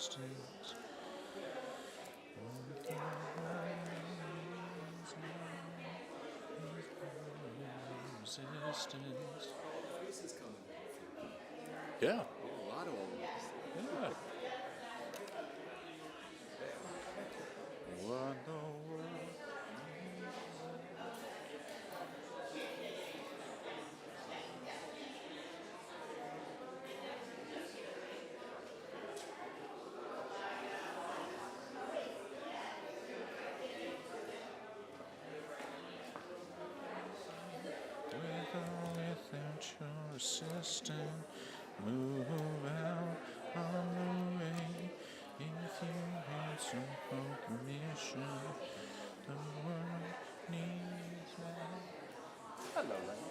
resistance. Resistance. Faces coming. Yeah. A lot of them. Yeah. What the world? With or without your assistant, move out on the way. If you had some permission, the world needs more. Hello, Lenny.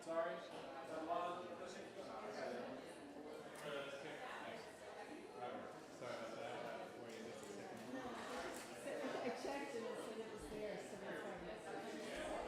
Sorry, is that a lot of pushing? Sorry about that. Wait just a second. I checked and it said it was there, so that's why.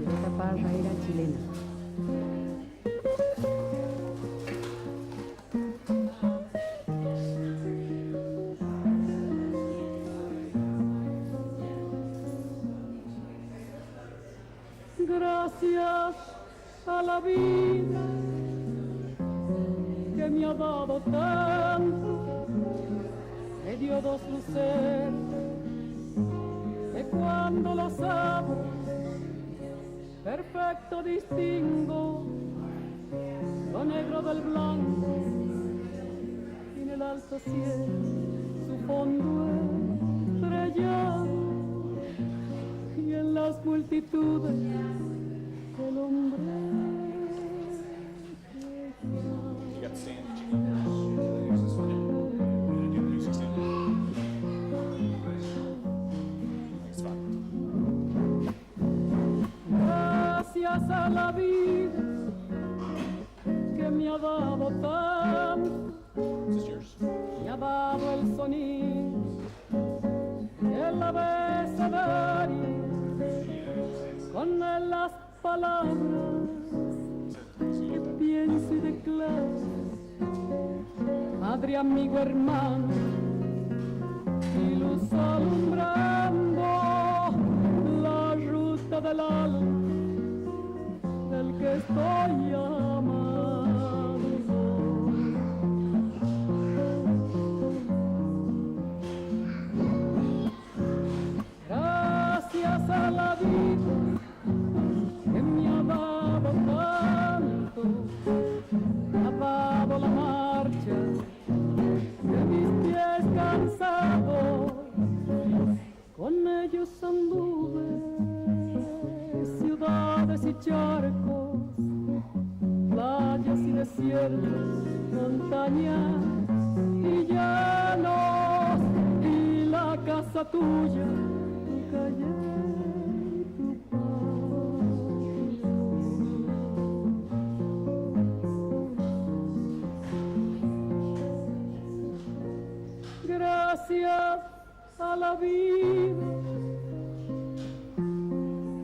Esta parra era chilena. Gracias a la vida que me ha dado tanto, me dio dos luceros que cuando las abro perfecto distingo lo negro del blanco y en el alto cielo su fondo estrellado y en las multitudes el hombre You got the stand that you can use this one. You gonna do the music stand? It's fine. gracias a la vida que me ha dado tanto, Is this yours? me ha dado el sonido y el abecedario con él las palabras que pienso y declaro, madre, amigo, hermano, y luz alumbrando la ruta del alma del que estoy amando. Gracias a la vida que me ha dado tanto, me ha dado la marcha desiertos, montañas y llanos, y la casa tuya, tu calle y tu paz. Gracias a la vida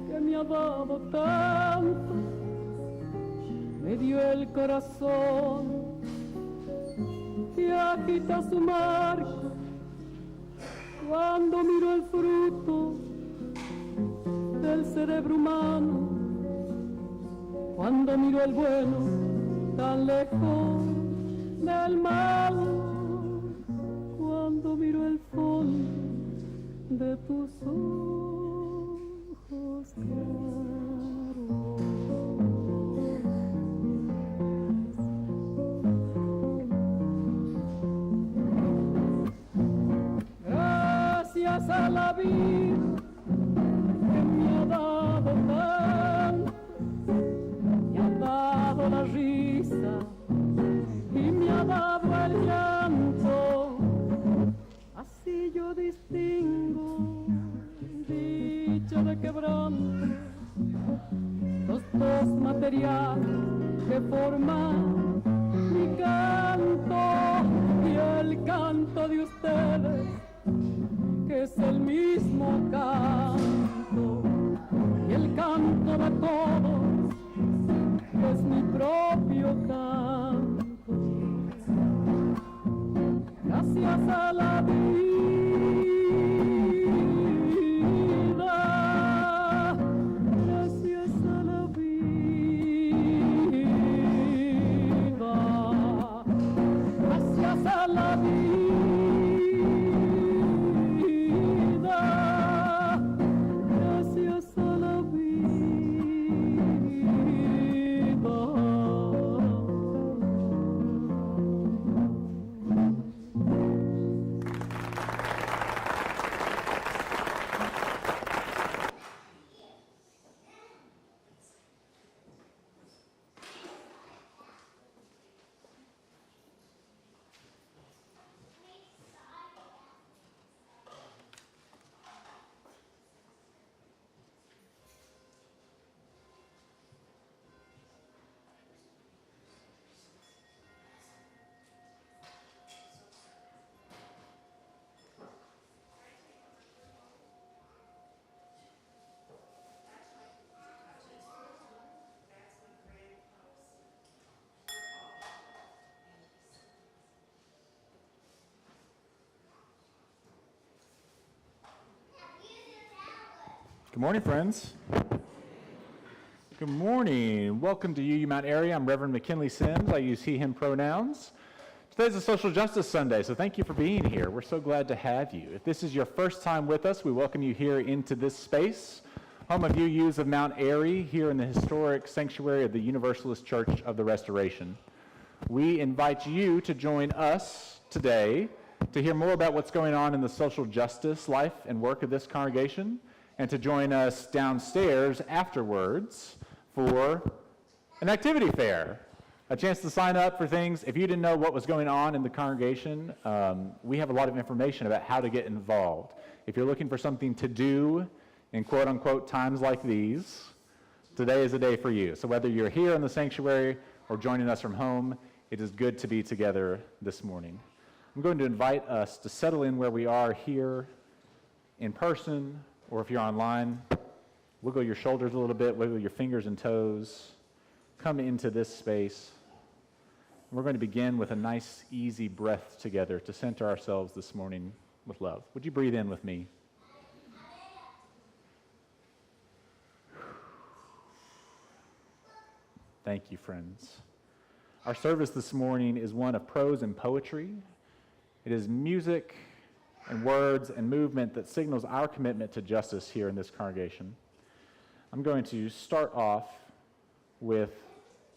que me ha dado tanto, me dio el corazón que agita su marco cuando miro el fruto del cerebro humano, cuando miro el bueno tan lejos del mal, cuando miro el fondo de tus ojos claros. Gracias a la vida que me ha dado tanto, me ha dado la risa y me ha dado el llanto. Así yo distingo dicha de quebranto, los dos materiales que forman mi canto y el canto de ustedes, que es el mismo canto, y el canto de todos, que es mi propio canto. Gracias a la vida, gracias a la vida, gracias a la vida, gracias a la vida. Good morning, friends. Good morning. Welcome to UU Mount Area. I'm Reverend McKinley Sims. I use he, him pronouns. Today's a Social Justice Sunday, so thank you for being here. We're so glad to have you. If this is your first time with us, we welcome you here into this space, home of UU's of Mount Airy, here in the historic sanctuary of the Universalist Church of the Restoration. We invite you to join us today to hear more about what's going on in the social justice life and work of this congregation, and to join us downstairs afterwards for an activity fair, a chance to sign up for things. If you didn't know what was going on in the congregation, we have a lot of information about how to get involved. If you're looking for something to do in quote-unquote times like these, today is a day for you. So whether you're here in the sanctuary or joining us from home, it is good to be together this morning. I'm going to invite us to settle in where we are here in person, or if you're online, wiggle your shoulders a little bit, wiggle your fingers and toes, come into this space. And we're going to begin with a nice, easy breath together to center ourselves this morning with love. Would you breathe in with me? Thank you, friends. Our service this morning is one of prose and poetry. It is music and words and movement that signals our commitment to justice here in this congregation. I'm going to start off with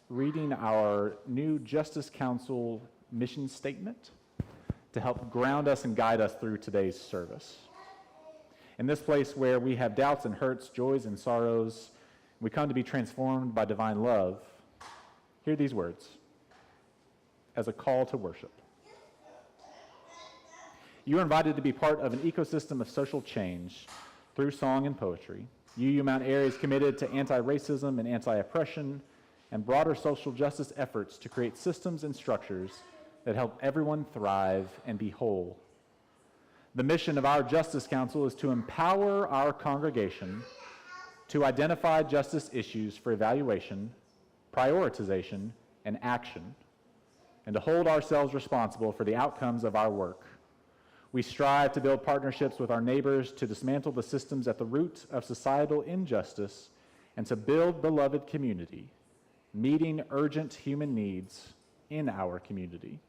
reading our new Justice Council mission statement to help ground us and guide us through today's service. In this place where we have doubts and hurts, joys and sorrows, we come to be transformed by divine love. Hear these words. as a call to worship. You are invited to be part of an ecosystem of social change through song and poetry. UU Mount Airy is committed to anti-racism and anti-oppression and broader social justice efforts to create systems and structures that help everyone thrive and be whole. The mission of our Justice Council is to empower our congregation to identify justice issues for evaluation, prioritization, and action, and to hold ourselves responsible for the outcomes of our work. We strive to build partnerships with our neighbors to dismantle the systems at the root of societal injustice and to build beloved community, meeting urgent human needs in our community.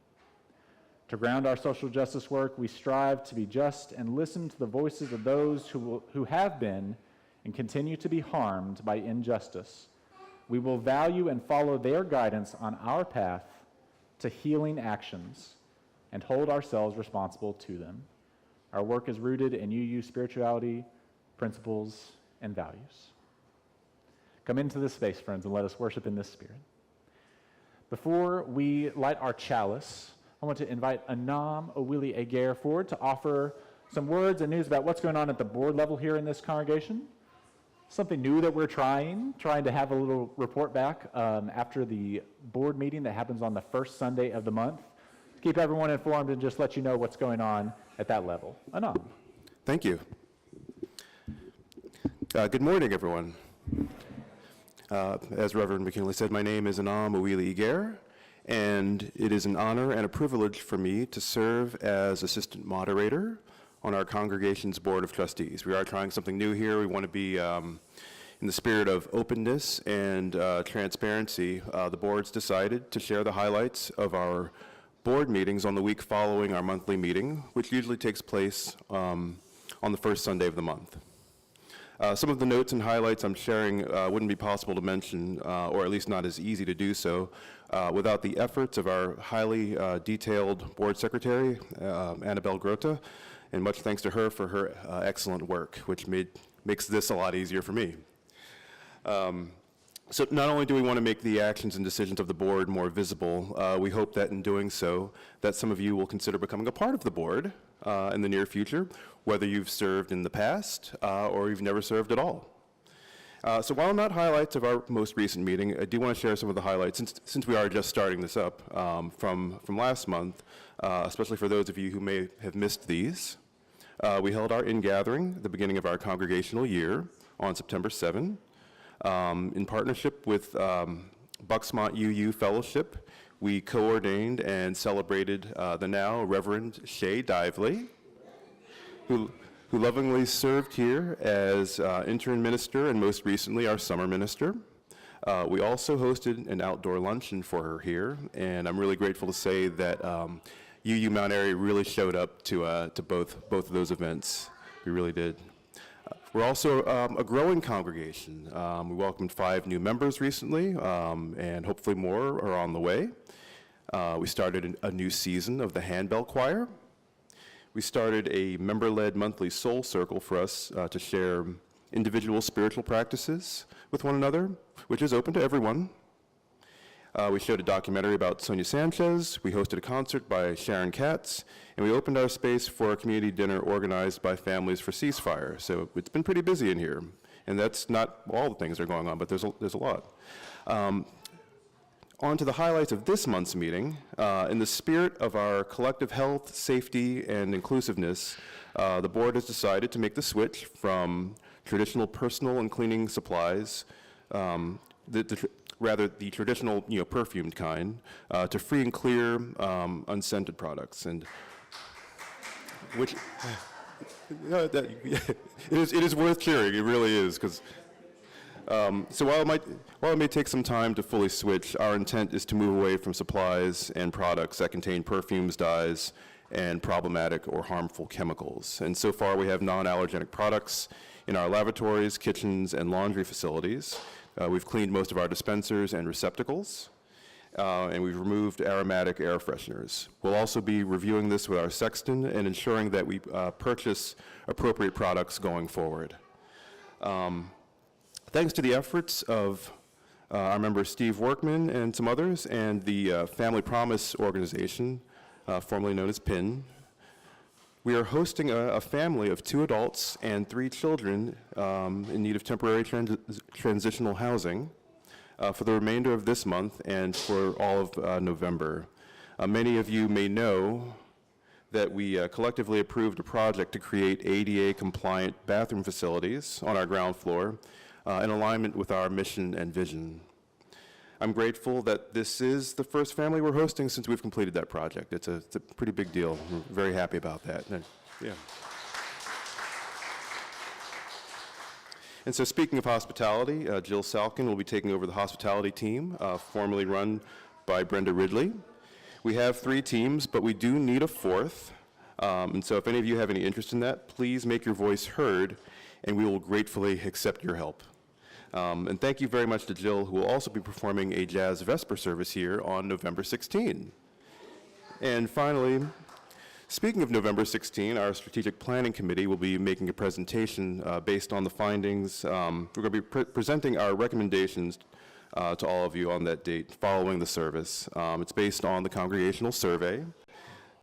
To ground our social justice work, we strive to be just and listen to the voices of those who have been and continue to be harmed by injustice. We will value and follow their guidance on our path to healing actions and hold ourselves responsible to them. Our work is rooted in UU spirituality, principles, and values. Come into this space, friends, and let us worship in this spirit. Before we light our chalice, I want to invite Anam Owili Ager forward to offer some words and news about what's going on at the board level here in this congregation. Something new that we're trying to have a little report back after the board meeting that happens on the first Sunday of the month. To keep everyone informed and just let you know what's going on at that level. Anam. Thank you. Good morning, everyone. As Reverend McKinley said, my name is Anam Owili Iger, and it is an honor and a privilege for me to serve as assistant moderator on our congregation's Board of Trustees. We are trying something new here. We want to be in the spirit of openness and transparency. The board's decided to share the highlights of our board meetings on the week following our monthly meeting, which usually takes place on the first Sunday of the month. Some of the notes and highlights I'm sharing wouldn't be possible to mention, or at least not as easy to do so, without the efforts of our highly detailed board secretary, Annabelle Grota, and much thanks to her for her excellent work, which makes this a lot easier for me. So not only do we want to make the actions and decisions of the board more visible, we hope that in doing so, that some of you will consider becoming a part of the board in the near future, whether you've served in the past or you've never served at all. So while not highlights of our most recent meeting, I do want to share some of the highlights, since we are just starting this up, from last month, especially for those of you who may have missed these. We held our in-gathering at the beginning of our congregational year on September 7. In partnership with Bucksmont UU Fellowship, we co-ordained and celebrated the now Reverend Shay Dively, who lovingly served here as intern minister and most recently our summer minister. We also hosted an outdoor luncheon for her here, and I'm really grateful to say that UU Mount Airy really showed up to both of those events. We really did. We're also a growing congregation. We welcomed 5 new members recently, and hopefully more are on the way. We started a new season of the Handbell Choir. We started a member-led monthly soul circle for us to share individual spiritual practices with one another, which is open to everyone. We showed a documentary about Sonia Sanchez, we hosted a concert by Sharon Katz, and we opened our space for a community dinner organized by Families for Ceasefire. So it's been pretty busy in here, and that's not all the things that are going on, but there's a lot. On to the highlights of this month's meeting. In the spirit of our collective health, safety, and inclusiveness, the board has decided to make the switch from traditional personal and cleaning supplies, rather the traditional, perfumed kind, to free and clear, unscented products, and which it is worth cheering. It really is, because so while it may take some time to fully switch, our intent is to move away from supplies and products that contain perfumes, dyes, and problematic or harmful chemicals. And so far, we have non-allergenic products in our lavatories, kitchens, and laundry facilities. We've cleaned most of our dispensers and receptacles, and we've removed aromatic air fresheners. We'll also be reviewing this with our sexton and ensuring that we purchase appropriate products going forward. Thanks to the efforts of our member Steve Workman and some others, and the Family Promise organization, formerly known as PIN. We are hosting a family of 2 adults and 3 children in need of temporary transitional housing for the remainder of this month and for all of November. Many of you may know that we collectively approved a project to create ADA-compliant bathroom facilities on our ground floor in alignment with our mission and vision. I'm grateful that this is the first family we're hosting since we've completed that project. It's a pretty big deal. We're very happy about that. Yeah. And so speaking of hospitality, Jill Salkin will be taking over the hospitality team, formerly run by Brenda Ridley. We have 3 teams, but we do need a 4th. And so if any of you have any interest in that, please make your voice heard, and we will gratefully accept your help. And thank you very much to Jill, who will also be performing a jazz Vesper service here on November 16. And finally, speaking of November 16, our Strategic Planning Committee will be making a presentation based on the findings. We're going to be presenting our recommendations to all of you on that date following the service. It's based on the congregational survey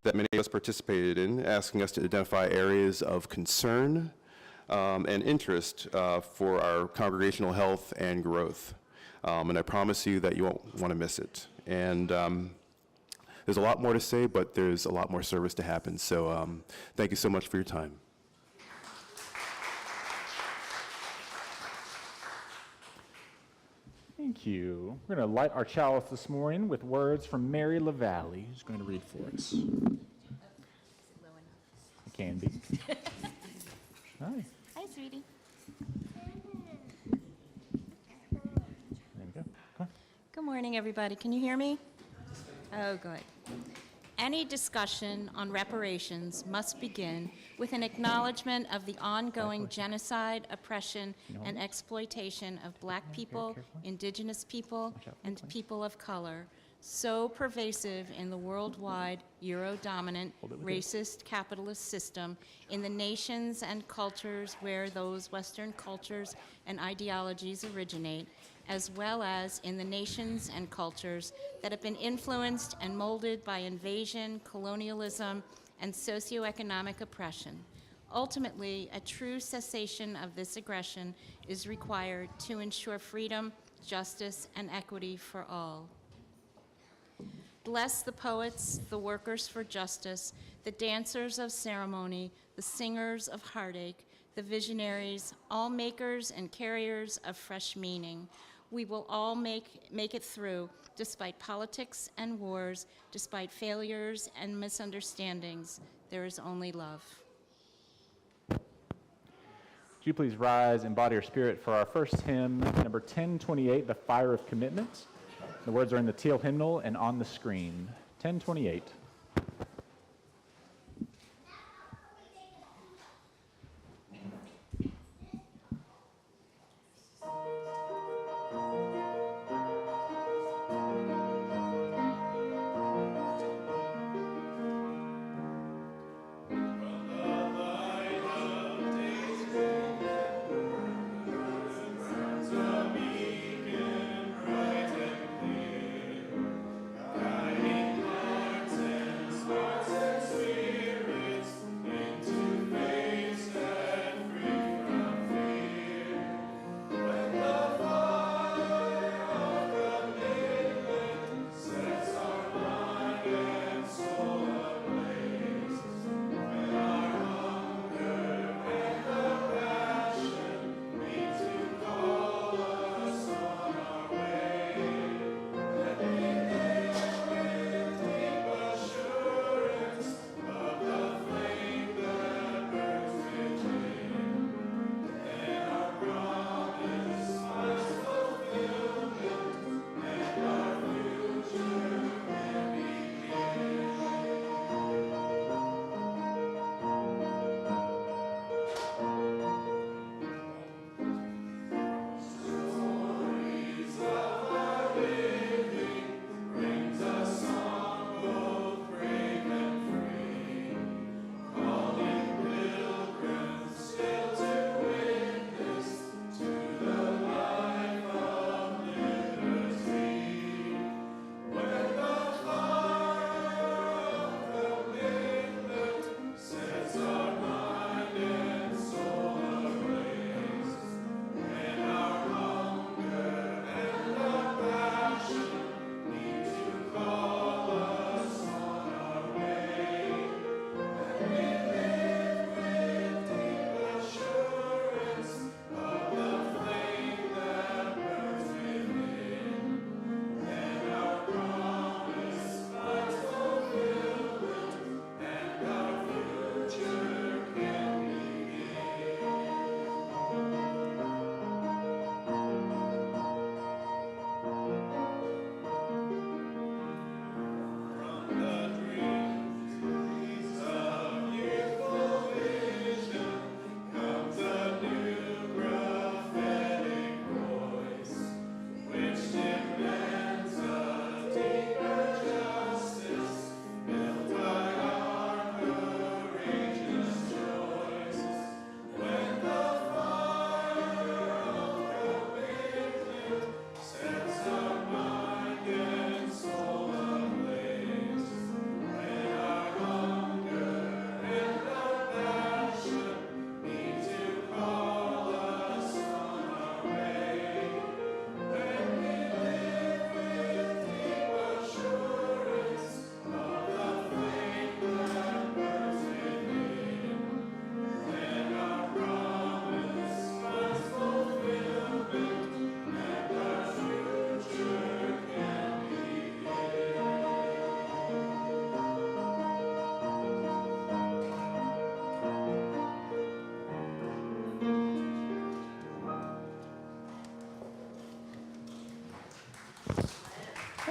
that many of us participated in, asking us to identify areas of concern and interest for our congregational health and growth. And I promise you that you won't want to miss it. And there's a lot more to say, but there's a lot more service to happen. So thank you so much for your time. Thank you. We're going to light our chalice this morning with words from Mary LaValle, who's going to read for us. It can be. Hi. Hi, sweetie. There we go. Come on. Good morning, everybody. Can you hear me? Oh, good. Any discussion on reparations must begin with an acknowledgement of the ongoing genocide, oppression, and exploitation of Black people, Indigenous people, and people of color, so pervasive in the worldwide Euro-dominant, racist, capitalist system in the nations and cultures where those Western cultures and ideologies originate, as well as in the nations and cultures that have been influenced and molded by invasion, colonialism, and socioeconomic oppression. Ultimately, a true cessation of this aggression is required to ensure freedom, justice, and equity for all. Bless the poets, the workers for justice, the dancers of ceremony, the singers of heartache, the visionaries, all makers and carriers of fresh meaning. We will all make it through, despite politics and wars, despite failures and misunderstandings. There is only love. Would you please rise and embody your spirit for our first hymn, number 1028, The Fire of Commitment. The words are in the teal hymnal and on the screen. 1028.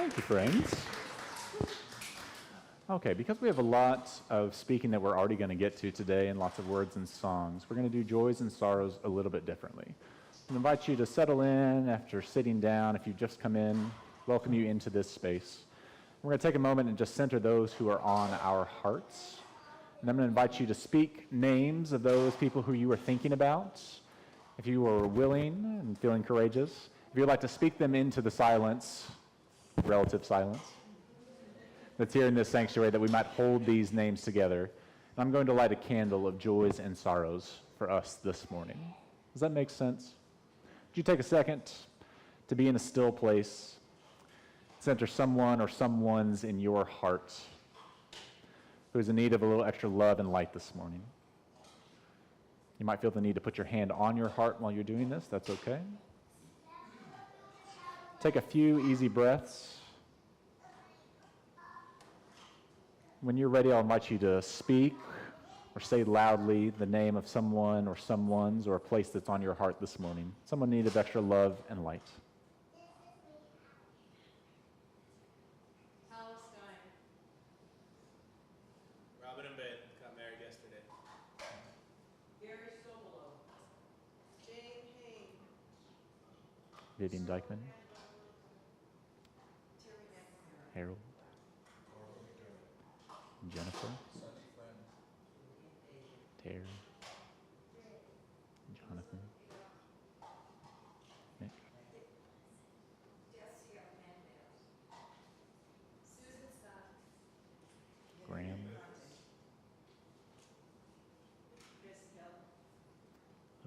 Thank you, friends. Okay, because we have a lot of speaking that we're already going to get to today and lots of words and songs, we're going to do joys and sorrows a little bit differently. I invite you to settle in after sitting down. If you've just come in, welcome you into this space. We're going to take a moment and just center those who are on our hearts. And I'm going to invite you to speak names of those people who you are thinking about. If you are willing and feeling courageous, if you'd like to speak them into the silence, relative silence, that's here in this sanctuary, that we might hold these names together. And I'm going to light a candle of joys and sorrows for us this morning. Does that make sense? Would you take a second to be in a still place, center someone or someone's in your heart who is in need of a little extra love and light this morning? You might feel the need to put your hand on your heart while you're doing this. That's okay. Take a few easy breaths. When you're ready, I'll invite you to speak or say loudly the name of someone or someone's or a place that's on your heart this morning. Someone in need of extra love and light. Palestine. Robin and Ben got married yesterday. Gary Sobolo. Jane Hain. Vivian Dykeman. Harold. Jennifer. Terry. Jonathan. Nick. Graham.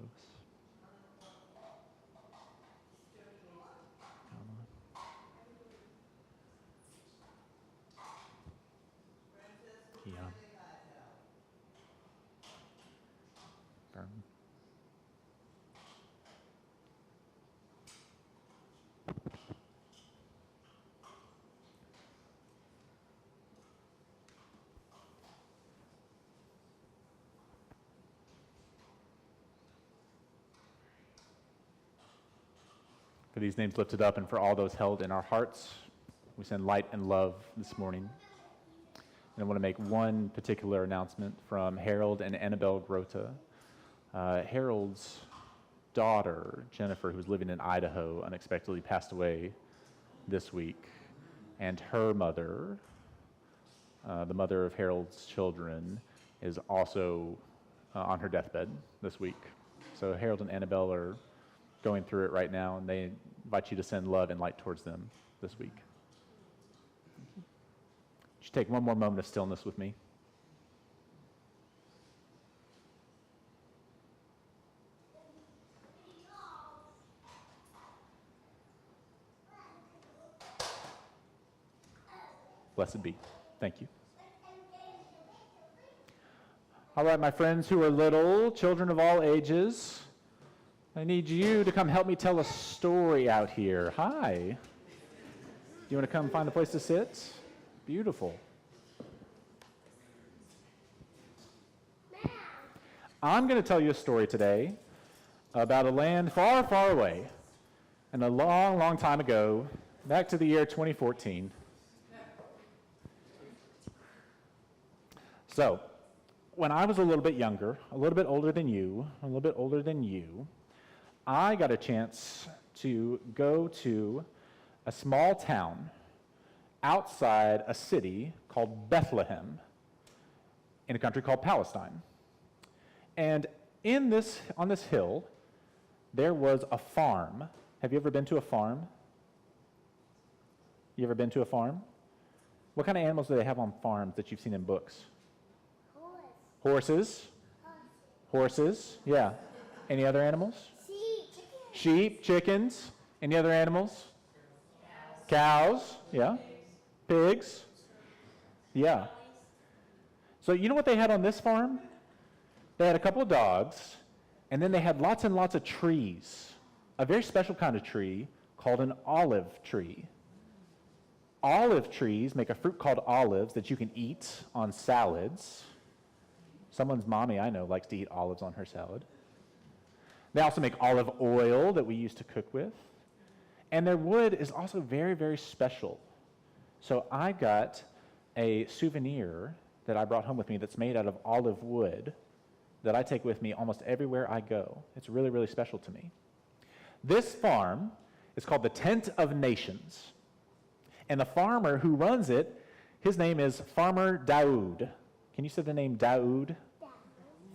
Oaks. Alma. Keon. Fern. For these names lifted up and for all those held in our hearts, we send light and love this morning. And I want to make one particular announcement from Harold and Annabelle Grota. Harold's daughter, Jennifer, who's living in Idaho, unexpectedly passed away this week. And her mother, the mother of Harold's children, is also on her deathbed this week. So Harold and Annabelle are going through it right now, and they invite you to send love and light towards them this week. Just take one more moment of stillness with me. Blessed be. Thank you. All right, my friends who are little, children of all ages, I need you to come help me tell a story out here. Hi. Do you want to come find a place to sit? Beautiful. I'm going to tell you a story today about a land far, far away and a long, long time ago, back to the year 2014. So, when I was a little bit younger, a little bit older than you, I got a chance to go to a small town outside a city called Bethlehem in a country called Palestine. And on this hill, there was a farm. Have you ever been to a farm? You ever been to a farm? What kind of animals do they have on farms that you've seen in books? Horses. Horses, yeah. Any other animals? Sheep, chickens. Any other animals? Cows, yeah. Pigs, yeah. So you know what they had on this farm? They had a couple of dogs, and then they had lots and lots of trees. A very special kind of tree called an olive tree. Olive trees make a fruit called olives that you can eat on salads. Someone's mommy I know likes to eat olives on her salad. They also make olive oil that we use to cook with. And their wood is also very, very special. So I got a souvenir that I brought home with me that's made out of olive wood that I take with me almost everywhere I go. It's really, really special to me. This farm is called the Tent of Nations. And the farmer who runs it, his name is Farmer Daoud. Can you say the name Daoud?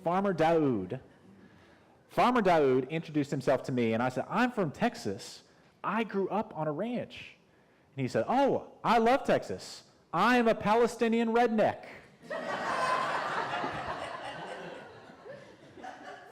Farmer Daoud. Farmer Daoud introduced himself to me, and I said, I'm from Texas. I grew up on a ranch. And he said, oh, I love Texas. I am a Palestinian redneck.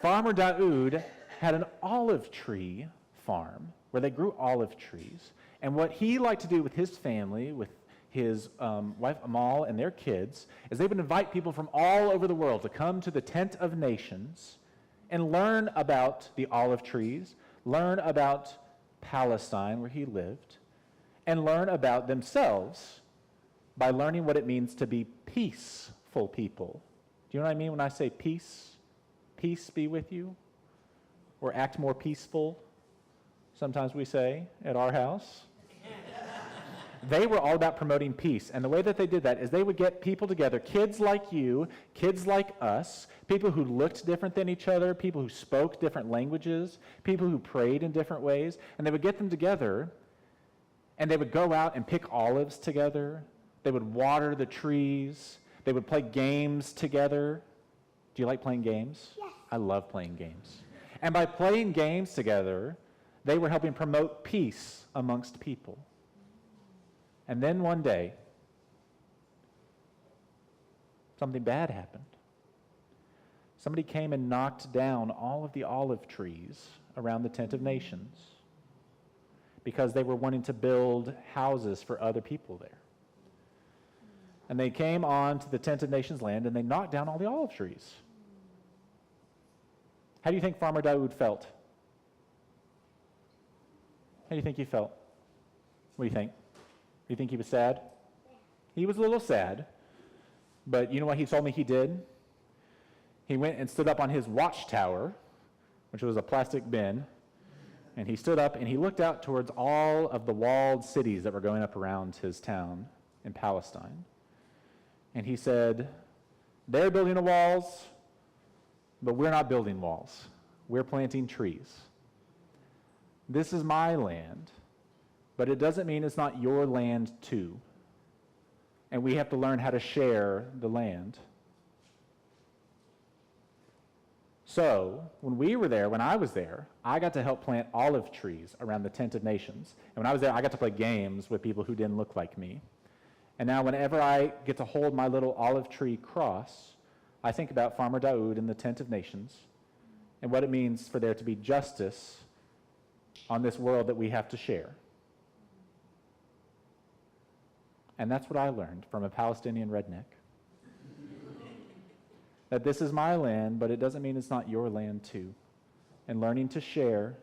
Farmer Daoud had an olive tree farm where they grew olive trees. And what he liked to do with his family, with his wife Amal and their kids, is they would invite people from all over the world to come to the Tent of Nations and learn about the olive trees, learn about Palestine, where he lived, and learn about themselves by learning what it means to be peaceful people. Do you know what I mean when I say peace? Peace be with you? Or act more peaceful, sometimes we say at our house. They were all about promoting peace. And the way that they did that is they would get people together, kids like you, kids like us, people who looked different than each other, people who spoke different languages, people who prayed in different ways, and they would get them together, and they would go out and pick olives together. They would water the trees. They would play games together. Do you like playing games? Yes. I love playing games. And by playing games together, they were helping promote peace amongst people. And then one day, something bad happened. Somebody came and knocked down all of the olive trees around the Tent of Nations because they were wanting to build houses for other people there. And they came on to the Tent of Nations land and they knocked down all the olive trees. How do you think Farmer Daoud felt? How do you think he felt? What do you think? Do you think he was sad? He was a little sad. But you know what he told me he did? He went and stood up on his watchtower, which was a plastic bin, and he stood up and he looked out towards all of the walled cities that were going up around his town in Palestine. And he said, they're building the walls, but we're not building walls. We're planting trees. This is my land, but it doesn't mean it's not your land too. And we have to learn how to share the land. So, when we were there, when I was there, I got to help plant olive trees around the Tent of Nations. And when I was there, I got to play games with people who didn't look like me. And now whenever I get to hold my little olive tree cross, I think about Farmer Daoud and the Tent of Nations and what it means for there to be justice on this world that we have to share. And that's what I learned from a Palestinian redneck. That this is my land, but it doesn't mean it's not your land too. And learning to share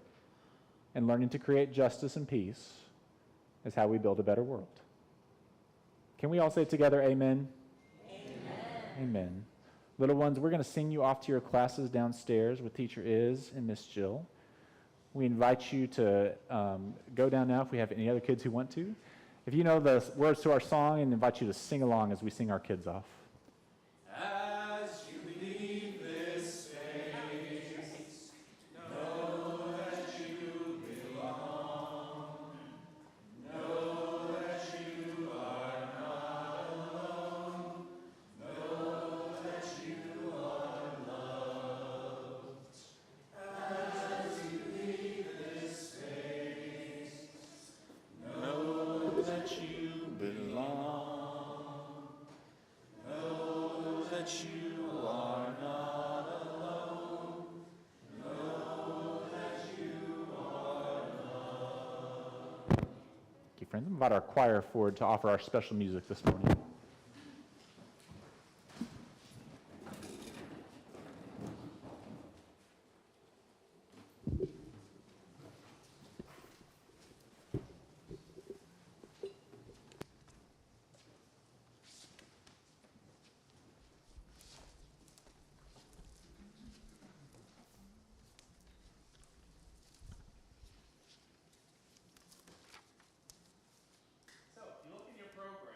and learning to create justice and peace is how we build a better world. Can we all say together, amen? Amen. Amen. Little ones, we're going to sing you off to your classes downstairs with Teacher Iz and Miss Jill. We invite you to go down now if we have any other kids who want to. If you know the words to our song, and invite you to sing along as we sing our kids off. As you leave this space, know that you belong. Know that you are not alone. Know that you are loved. As you leave this space, know that you belong. Know that you are not alone. Know that you are loved. Thank you, friends. I'm invite our choir forward to offer our special music this morning. So, if you look in your program,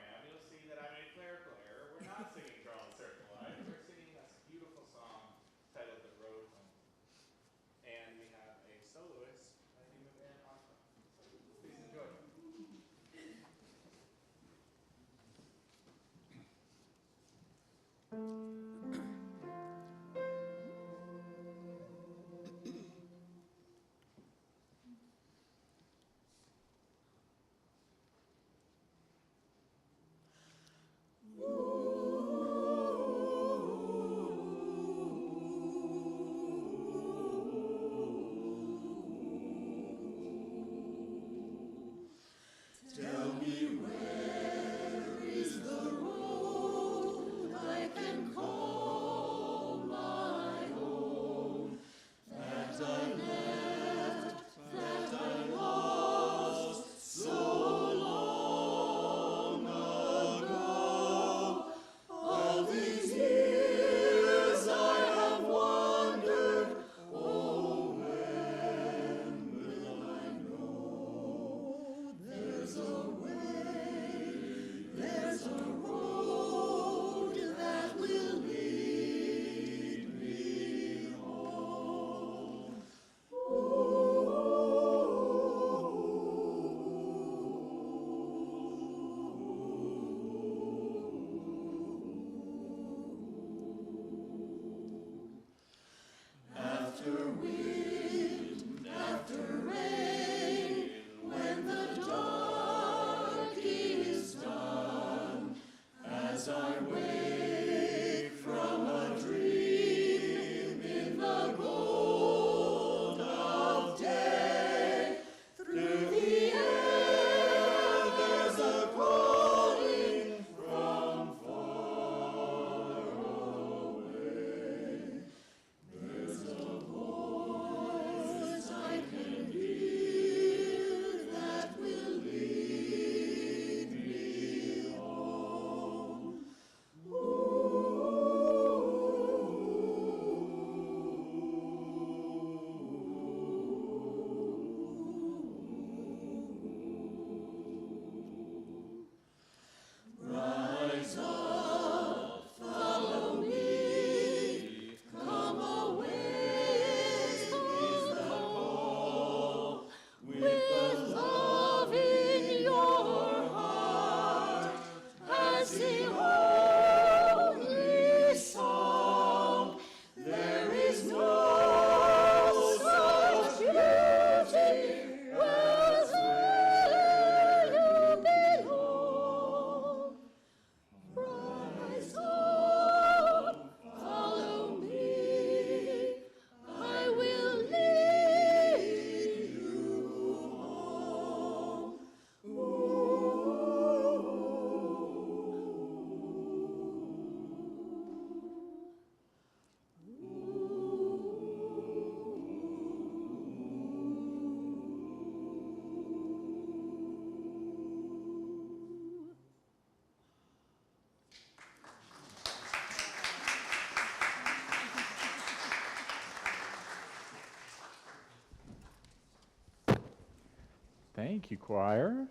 Thank you, choir.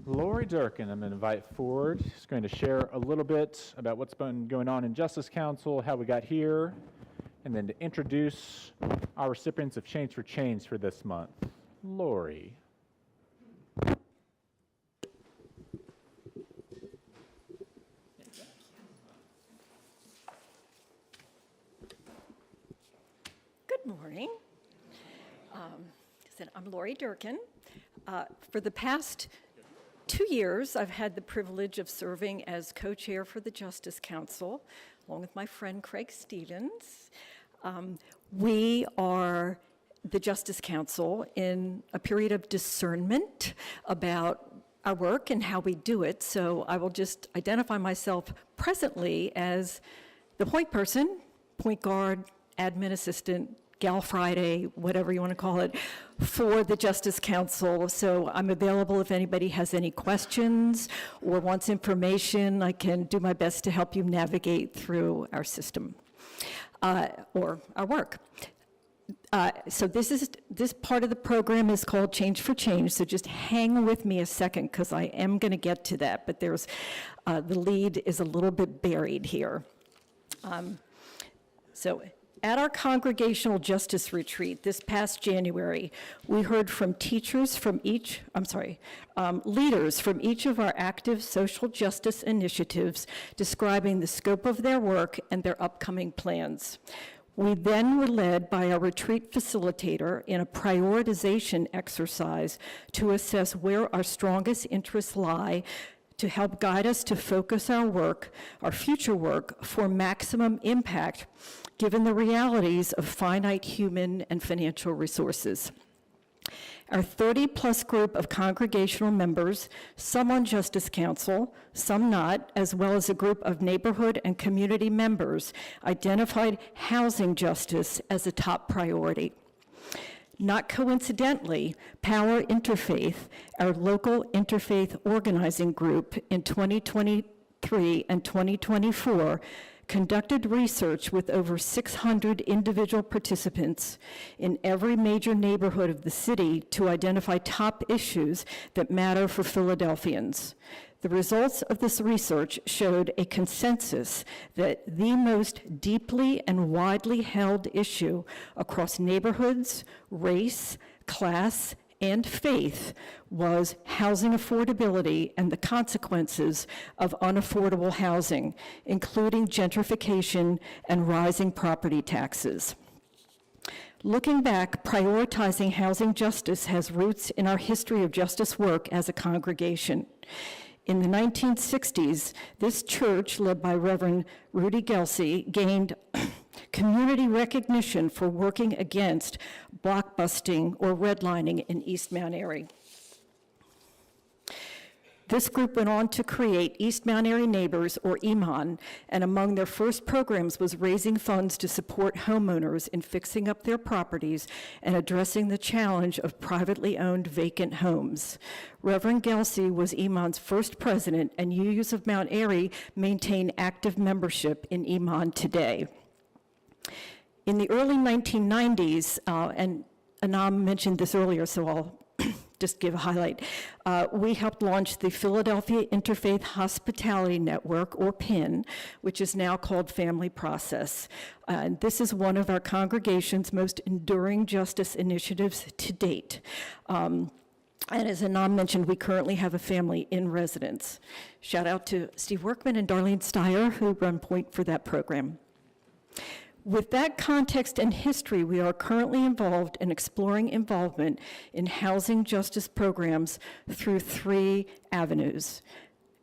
Lori Durkin, I'm going to invite forward. She's going to share a little bit about what's been going on in Justice Council, how we got here, and then to introduce our recipients of Change for Change for this month. Lori. Good morning. I'm Lori Durkin. For the past 2 years, I've had the privilege of serving as co-chair for the Justice Council, along with my friend Craig Stevens. We are the Justice Council in a period of discernment about our work and how we do it, so I will just identify myself presently as the point person, point guard, admin assistant, Gal Friday, whatever you want to call it, for the Justice Council. So I'm available if anybody has any questions or wants information. I can do my best to help you navigate through our system or our work. So this part of the program is called Change for Change, so just hang with me a second because I am going to get to that, but there's the lead is a little bit buried here. So at our Congregational Justice Retreat this past January, we heard from leaders from each of our active social justice initiatives describing the scope of their work and their upcoming plans. We then were led by our retreat facilitator in a prioritization exercise to assess where our strongest interests lie to help guide us to focus our work, our future work, for maximum impact, given the realities of finite human and financial resources. Our 30-plus group of congregational members, some on Justice Council, some not, as well as a group of neighborhood and community members, identified housing justice as a top priority. Not coincidentally, Power Interfaith, our local interfaith organizing group in 2023 and 2024, conducted research with over 600 individual participants in every major neighborhood of the city to identify top issues that matter for Philadelphians. The results of this research showed a consensus that the most deeply and widely held issue across neighborhoods, race, class, and faith was housing affordability and the consequences of unaffordable housing, including gentrification and rising property taxes. Looking back, prioritizing housing justice has roots in our history of justice work as a congregation. In the 1960s, this church, led by Reverend Rudy Gelsey, gained community recognition for working against blockbusting or redlining in East Mount Airy. This group went on to create East Mount Airy Neighbors, or EMON, and among their first programs was raising funds to support homeowners in fixing up their properties and addressing the challenge of privately owned vacant homes. Reverend Gelsey was EMON's first president, and UUs of Mount Airy maintain active membership in EMON today. In the early 1990s, and Anam mentioned this earlier, so I'll just give a highlight. We helped launch the Philadelphia Interfaith Hospitality Network, or PIN, which is now called Family Process. This is one of our congregation's most enduring justice initiatives to date. And as Anam mentioned, we currently have a family in residence. Shout out to Steve Workman and Darlene Steyer, who run point for that program. With that context and history, we are currently involved in exploring involvement in housing justice programs through 3 avenues.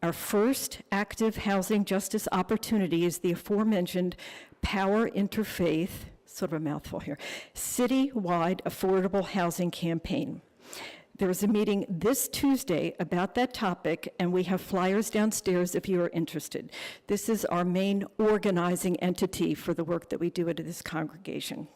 Our first active housing justice opportunity is the aforementioned Power Interfaith, sort of a mouthful here, citywide affordable housing campaign. There is a meeting this Tuesday about that topic, and we have flyers downstairs if you are interested. This is our main organizing entity for the work that we do at this congregation.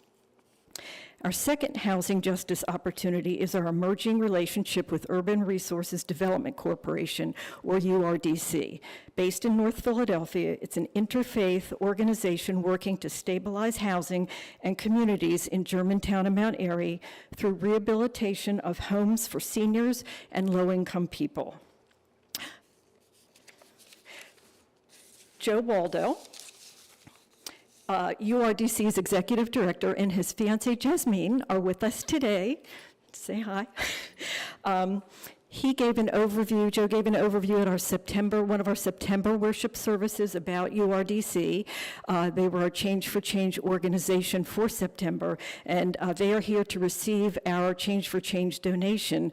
Our second housing justice opportunity is our emerging relationship with Urban Resources Development Corporation, or URDC. Based in North Philadelphia, it's an interfaith organization working to stabilize housing and communities in Germantown and Mount Airy through rehabilitation of homes for seniors and low-income people. Joe Waldo, URDC's executive director, and his fiancée Jasmine are with us today. Say hi. Joe gave an overview at one of our September worship services about URDC. They were a Change for Change organization for September, and they are here to receive our Change for Change donation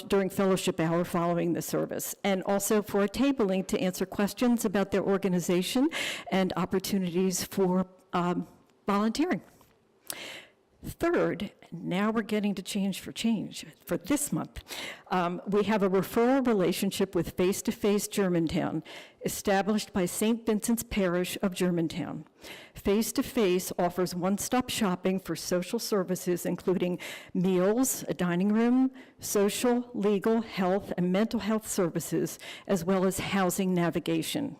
during fellowship hour following the service, and also for a tabling to answer questions about their organization and opportunities for volunteering. Third, now we're getting to Change for Change for this month. We have a referral relationship with Face to Face Germantown, established by St. Vincent's Parish of Germantown. Face to Face offers one-stop shopping for social services, including meals, a dining room, social, legal, health, and mental health services, as well as housing navigation.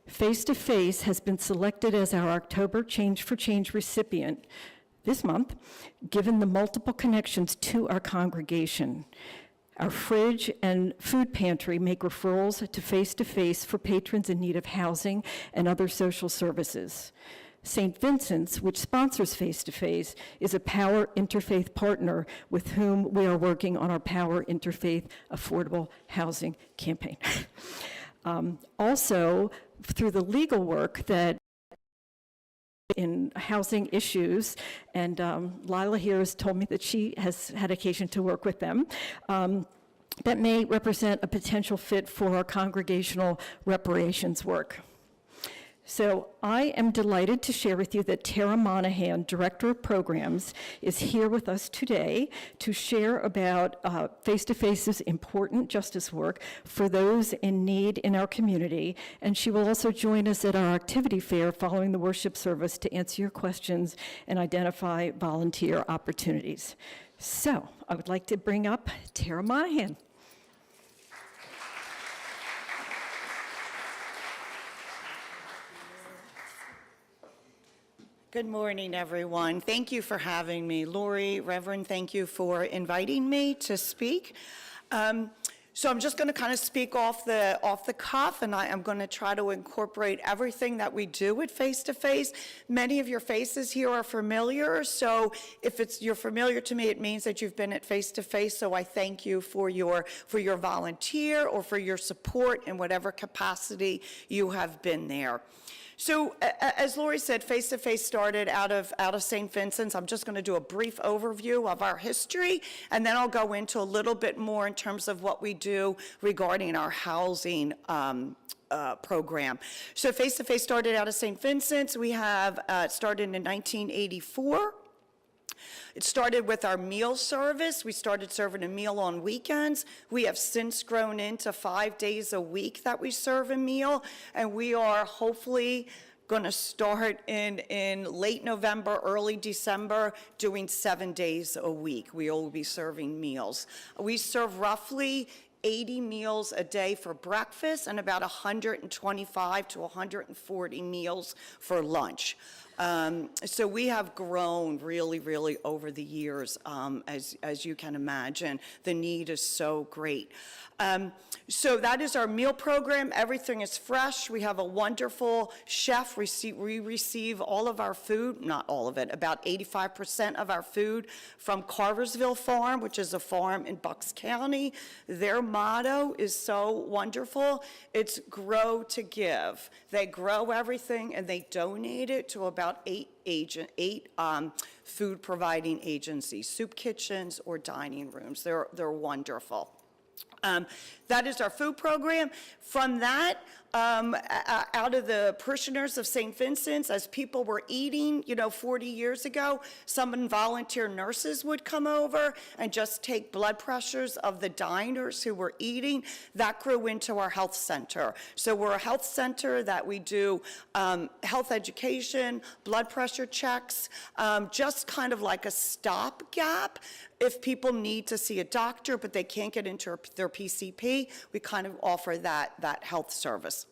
Face to Face has been selected as our October Change for Change recipient this month, given the multiple connections to our congregation. Our fridge and food pantry make referrals to Face for patrons in need of housing and other social services. St. Vincent's, which sponsors Face to Face, is a Power Interfaith partner with whom we are working on our Power Interfaith Affordable Housing campaign. Also, through the legal work that in housing issues, and Lila here has told me that she has had occasion to work with them, that may represent a potential fit for our congregational reparations work. So I am delighted to share with you that Tara Monahan, Director of Programs, is here with us today to share about Face to Face's important justice work for those in need in our community. And she will also join us at our activity fair following the worship service to answer your questions and identify volunteer opportunities. So I would like to bring up Tara Monahan. Good morning, everyone. Thank you for having me. Lori, Reverend, thank you for inviting me to speak. So I'm just going to kind of speak off the cuff, and I'm going to try to incorporate everything that we do at Face to Face. Many of your faces here are familiar, so if you're familiar to me, it means that you've been at Face to Face. So I thank you for your volunteer or for your support in whatever capacity you have been there. So as Lori said, Face to Face started out of St. Vincent's. I'm just going to do a brief overview of our history, and then I'll go into a little bit more in terms of what we do regarding our housing program. So Face to Face started out of St. Vincent's. We have started in 1984. It started with our meal service. We started serving a meal on weekends. We have since grown into 5 days a week that we serve a meal, and we are hopefully going to start in late November, early December, doing 7 days a week. We will be serving meals. We serve roughly 80 meals a day for breakfast and about 125 to 140 meals for lunch. So we have grown really, really over the years, as you can imagine. The need is so great. So that is our meal program. Everything is fresh. We have a wonderful chef. We receive all of our food, not all of it, about 85% of our food from Carversville Farm, which is a farm in Bucks County. Their motto is so wonderful. It's grow to give. They grow everything and they donate it to about eight food providing agencies, soup kitchens or dining rooms. They're wonderful. That is our food program. From that, out of the parishioners of St. Vincent's, as people were eating, 40 years ago, some volunteer nurses would come over and just take blood pressures of the diners who were eating. That grew into our health center. So we're a health center that we do health education, blood pressure checks, just kind of like a stopgap. If people need to see a doctor, but they can't get into their PCP, we kind of offer that health service.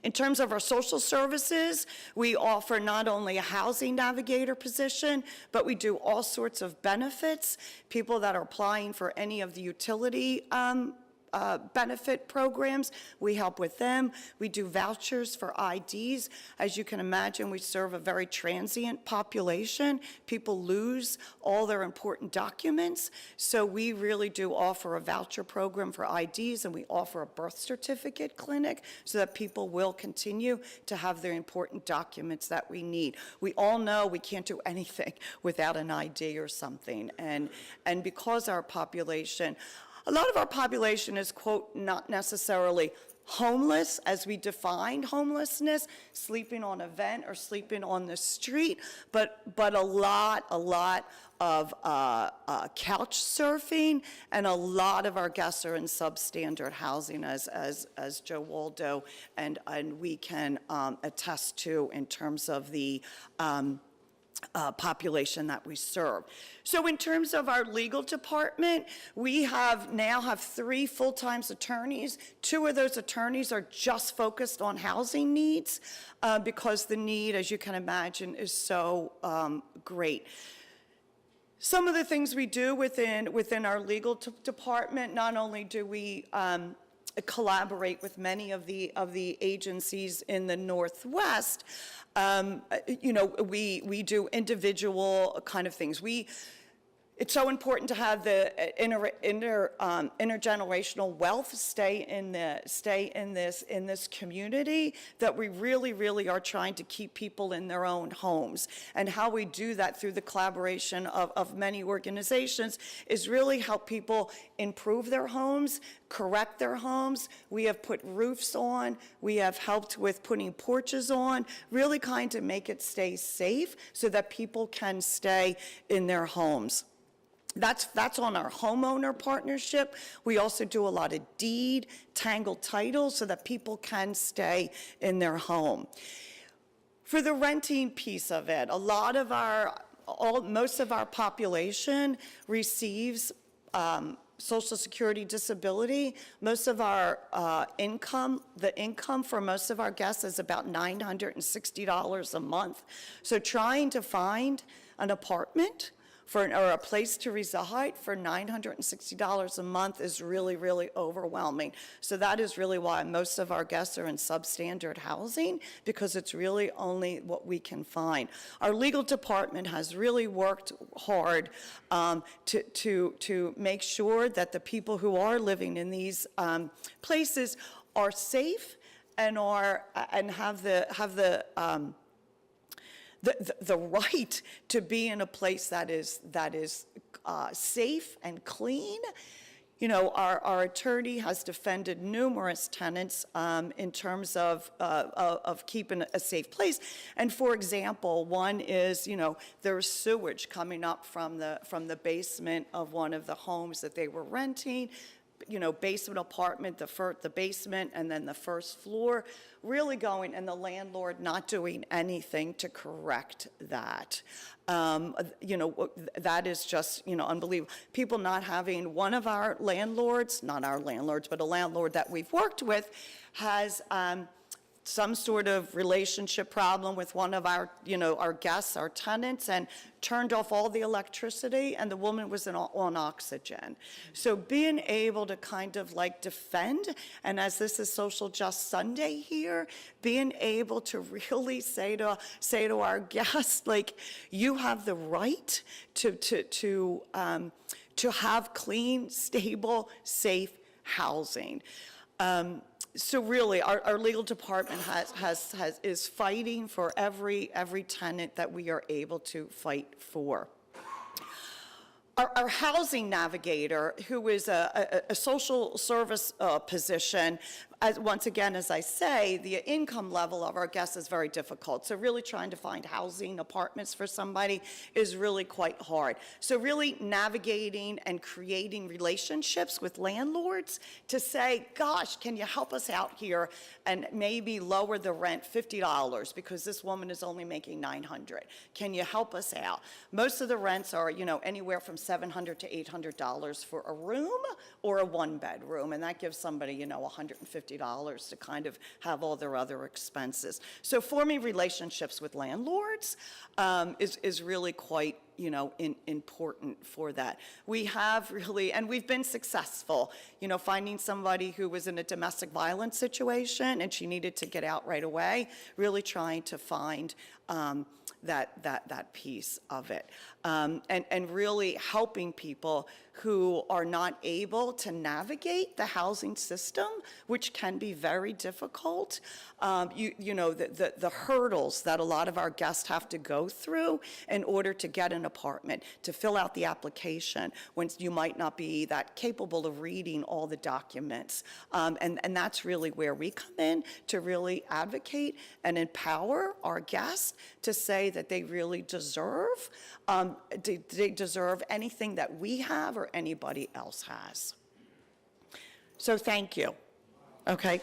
In terms of our social services, we offer not only a housing navigator position, but we do all sorts of benefits. People that are applying for any of the utility benefit programs, we help with them. We do vouchers for IDs. As you can imagine, we serve a very transient population. People lose all their important documents, so we really do offer a voucher program for IDs, and we offer a birth certificate clinic so that people will continue to have their important documents that we need. We all know we can't do anything without an ID or something, and because our population, a lot of our population is, quote, not necessarily homeless as we define homelessness, sleeping on a vent or sleeping on the street, but a lot of couch surfing, and a lot of our guests are in substandard housing, as Joe Waldo and we can attest to in terms of the population that we serve. So in terms of our legal department, we now have 3 full-time attorneys. 2 of those attorneys are just focused on housing needs because the need, as you can imagine, is so great. Some of the things we do within our legal department, not only do we collaborate with many of the agencies in the Northwest, we do individual kind of things. It's so important to have the intergenerational wealth stay in this community, that we really are trying to keep people in their own homes. And how we do that through the collaboration of many organizations is really help people improve their homes, correct their homes. We have put roofs on. We have helped with putting porches on, really kind of make it stay safe so that people can stay in their homes. That's on our homeowner partnership. We also do a lot of deed, tangled titles so that people can stay in their home. For the renting piece of it, most of our population receives Social Security disability. Most of our the income for most of our guests is about $960 a month. So trying to find an apartment or a place to reside for $960 a month is really overwhelming. So that is really why most of our guests are in substandard housing, because it's really only what we can find. Our legal department has really worked hard to make sure that the people who are living in these places are safe and have the right to be in a place that is safe and clean. Our attorney has defended numerous tenants in terms of keeping a safe place. And for example, one is, there's sewage coming up from the basement of one of the homes that they were renting. Basement apartment, the basement, and then the first floor, really going, and the landlord not doing anything to correct that. That is just, unbelievable. People not having, one of our landlords, not our landlords, but a landlord that we've worked with, has some sort of relationship problem with one of our guests, our tenants, and turned off all the electricity, and the woman was on oxygen. So being able to kind of defend, and as this is Social Just Sunday here, being able to really say to our guests, you have the right to have clean, stable, safe housing. So really, our legal department is fighting for every tenant that we are able to fight for. Our housing navigator, who is a social service position, once again, as I say, the income level of our guests is very difficult. So really trying to find housing, apartments for somebody is really quite hard. So really navigating and creating relationships with landlords to say, gosh, can you help us out here and maybe lower the rent $50 because this woman is only making $900. Can you help us out? Most of the rents are, anywhere from $700 to $800 for a room or a one-bedroom, and that gives somebody, $150 to kind of have all their other expenses. So forming relationships with landlords is really quite important for that. We have really, and we've been successful, finding somebody who was in a domestic violence situation and she needed to get out right away, really trying to find that piece of it. And really helping people who are not able to navigate the housing system, which can be very difficult. The hurdles that a lot of our guests have to go through in order to get an apartment, to fill out the application, when you might not be that capable of reading all the documents. And that's really where we come in to really advocate and empower our guests to say that they really deserve, they deserve anything that we have or anybody else has. So thank you. Okay.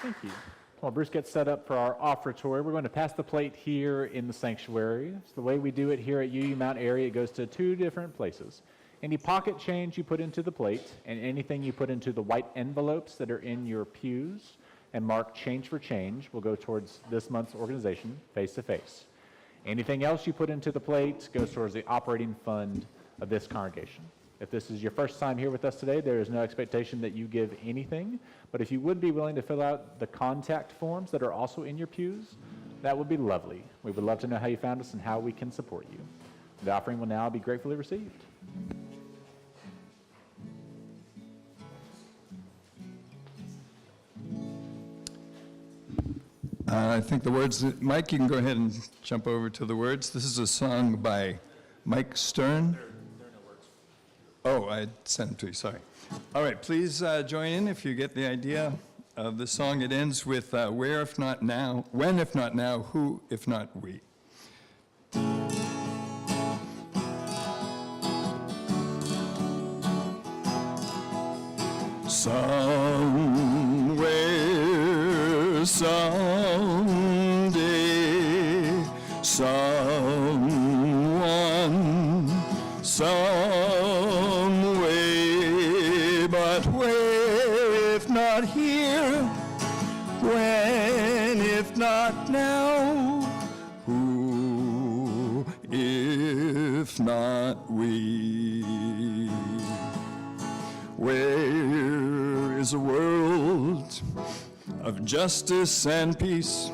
Thank you. While Bruce gets set up for our offertory, we're going to pass the plate here in the sanctuary. So the way we do it here at UU Mount Airy, it goes to two different places. Any pocket change you put into the plate and anything you put into the white envelopes that are in your pews and mark change for change will go towards this month's organization, Face to Face. Anything else you put into the plate goes towards the operating fund of this congregation. If this is your first time here with us today, there is no expectation that you give anything, but if you would be willing to fill out the contact forms that are also in your pews, that would be lovely. We would love to know how you found us and how we can support you. The offering will now be gratefully received. I think the words, Mike, you can go ahead and jump over to the words. This is a song by Mike Stern. Oh, I sent it to you, sorry. All right, please join in if you get the idea of the song. It ends with where if not now, when if not now, who if not we. Somewhere, someday, someone, some way, but where if not here, when if not now, who if not we? Where is a world of justice and peace,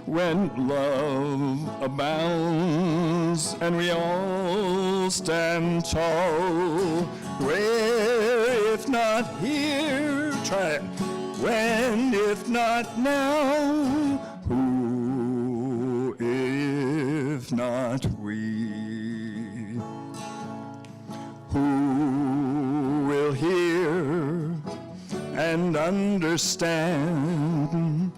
when love abounds and we all stand tall? Where if not here, try it, when if not now, who if not we? Who will hear and understand?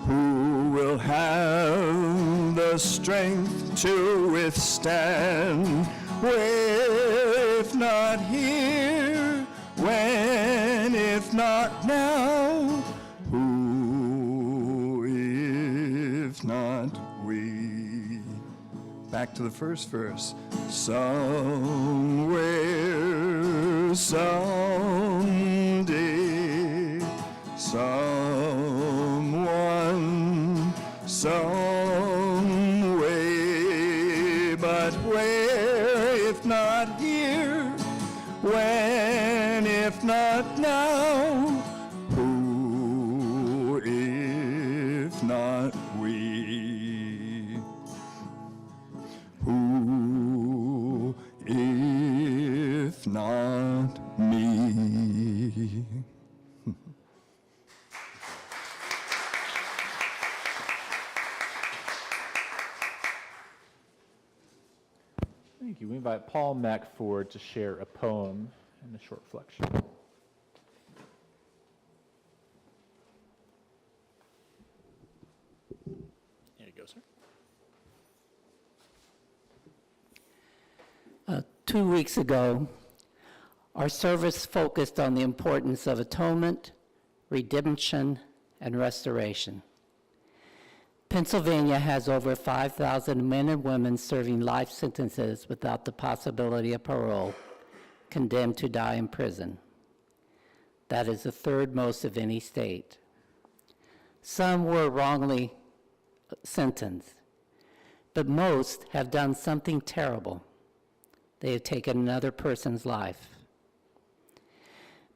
Who will have the strength to withstand? Where if not here, when if not now, who if not we? Back to the first verse. Somewhere, someday, someone, some way, but where if not here, when if not now, who if not we? Who if not me? Thank Thank you. We invite Paul Mack forward to share a poem and a short reflection. There you go, sir. 2 weeks ago, our service focused on the importance of atonement, redemption, and restoration. Pennsylvania has over 5,000 men and women serving life sentences without the possibility of parole, condemned to die in prison. That is the third most of any state. Some were wrongly sentenced, but most have done something terrible. They have taken another person's life.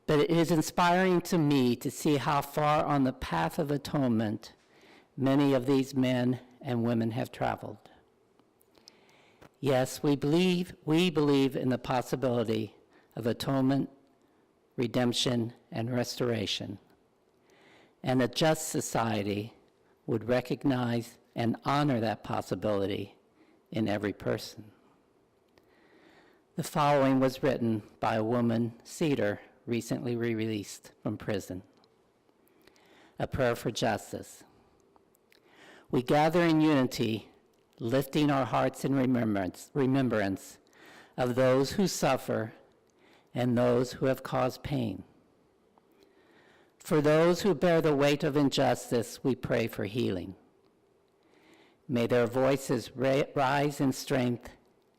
But it is inspiring to me to see how far on the path of atonement many of these men and women have traveled. Yes, we believe in the possibility of atonement, redemption, and restoration. And a just society would recognize and honor that possibility in every person. The following was written by a woman, Cedar, recently released from prison. A prayer for justice. We gather in unity, lifting our hearts in remembrance of those who suffer and those who have caused pain. For those who bear the weight of injustice, we pray for healing. May their voices rise in strength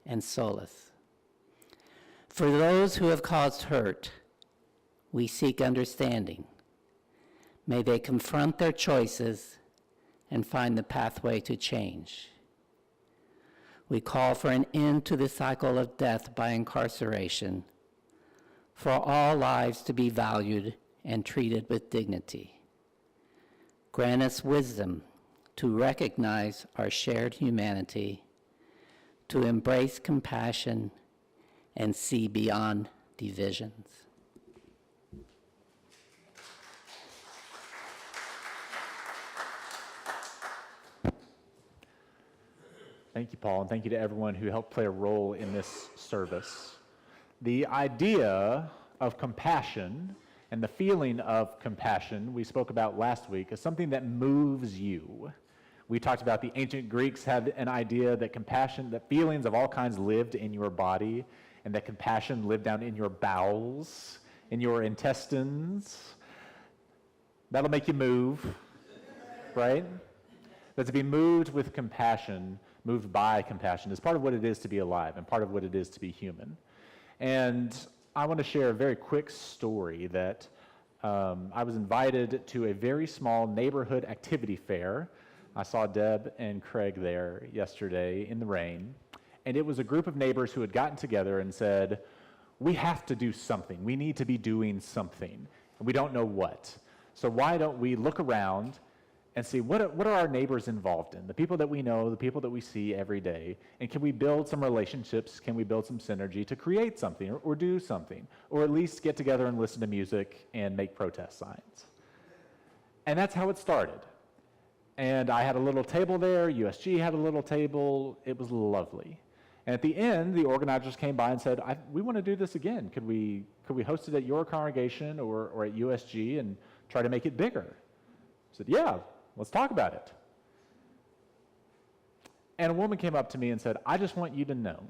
and solace. For those who have caused hurt, we seek understanding. May they confront their choices and find the pathway to change. We call for an end to the cycle of death by incarceration, for all lives to be valued and treated with dignity. Grant us wisdom to recognize our shared humanity, to embrace compassion, and see beyond divisions. Thank you, Paul, and thank you to everyone who helped play a role in this service. The idea of compassion and the feeling of compassion we spoke about last week is something that moves you. We talked about the ancient Greeks had an idea that compassion, that feelings of all kinds lived in your body, and that compassion lived down in your bowels, in your intestines. That'll make you move, right? But to be moved with compassion, moved by compassion, is part of what it is to be alive and part of what it is to be human. And I want to share a very quick story that I was invited to a very small neighborhood activity fair. I saw Deb and Craig there yesterday in the rain, and it was a group of neighbors who had gotten together and said, we have to do something. We need to be doing something, and we don't know what. So why don't we look around and see what are our neighbors involved in, the people that we know, the people that we see every day, and can we build some relationships, can we build some synergy to create something or do something, or at least get together and listen to music and make protest signs. And that's how it started. And I had a little table there, USG had a little table, it was lovely. And at the end, the organizers came by and said, we want to do this again. Could we host it at your congregation or at USG and try to make it bigger? I said, yeah, let's talk about it. And a woman came up to me and said, I just want you to know